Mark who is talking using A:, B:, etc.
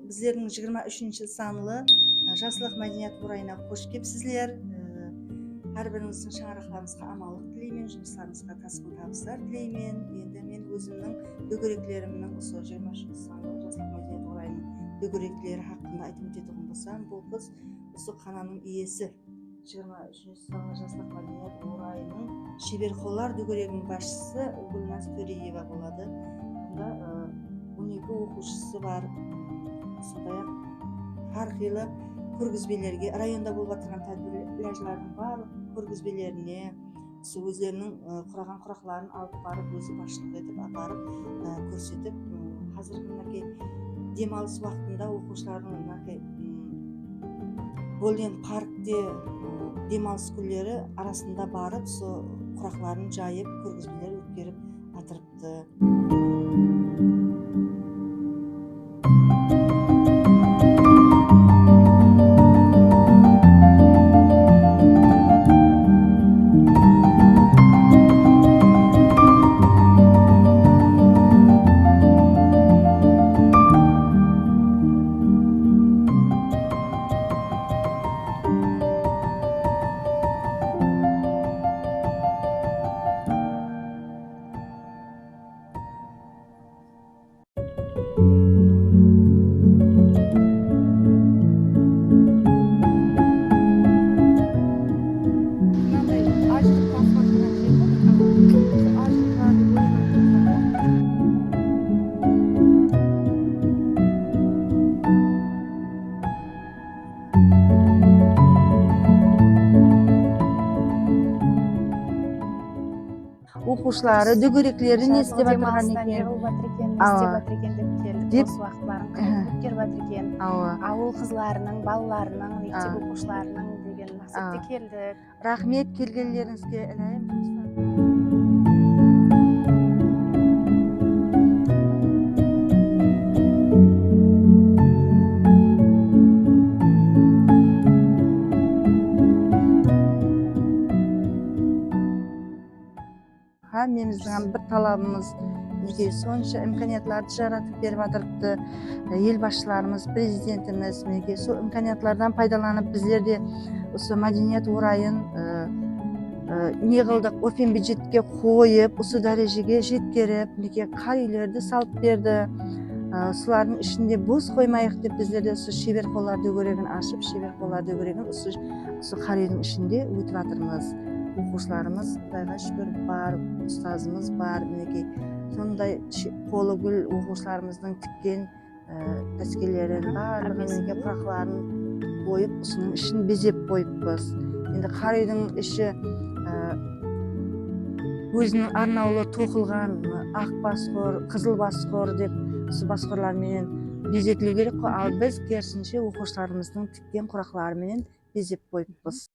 A: Bizlerдің 23 санлы Жасылық мәдениет орайына қош келіпсіздер. Әр біріңіздің шаңырақтарыңызға амандық тілеймін, жұмыстарыңызға тасқын табыстар тілеймін. Енді мен өзімнің дөңгелектілерімнің осы 23 санлы Жасылық мәдениет орайының дөңгелектілері хақында айтып өтетін болсам, бұл қыз осы қананың иесі. 23 санлы Жасылық мәдениет орайының шеберқолар дөңгелегінің басшысы Гүлназ Төреева болады. Онда 12 оқушысы бар. Сондай-ақ әрқилы көргізбелерге, районда болып жатқан тәжірибелердің барлық көргізбелеріне өздерінің құраған құрақларын алып барып, өзі басшылық етіп, апарып көрсетіп, қазіргі демалыс уақытында оқушылардың Голден паркте демалыс күндері арасында барып, сол құрақларын жайып, көргізбелер өткеріп атырыпты. Оқушылары, дөңгелектері не істеп жатырған екен?
B: Не қылып жатыр екен, не істеп жатыр екен деп келдік. Бос уақытларын қалай өткеріп жатыр екен. Ауыл қызларының, балаларының, мектеп оқушыларының деген мақсатта келдік.
A: Рахмет келгендеріңізге. Меніміздің бір талабымыз сонша имканиятларды жаратып беріп жатырыпты. Ел басшыларымыз, президентіміз сол имканиятлардан пайдаланып, біздер де осы мәдениет орайын не қылдық, офен бюджетке қойып, осы дәрежеге жеткеріп, қар үйлерді салып берді. Солардың ішінде бос қоймайық деп, біздер де осы шебер қолар дөңгелегін ашып, шебер қолар дөңгелегін осы қар үйдің ішінде өтіп жатырмыз. Оқушыларымыз Құдайға шүкір бар, ұстазымыз бар. Сондай қолы гүл оқушыларымыздың тіккен тәскелерін, барлығын құрақларын қойып, осының ішін безеп қойыппыз. Енді қар үйдің іші өзінің арнаулы тоқылған ақ басқұр, қызыл басқұр деп осы басқұрлармен безетілу керек қой, ал біз керісінше оқушыларымыздың тіккен құрақларымен безеп қойыппыз.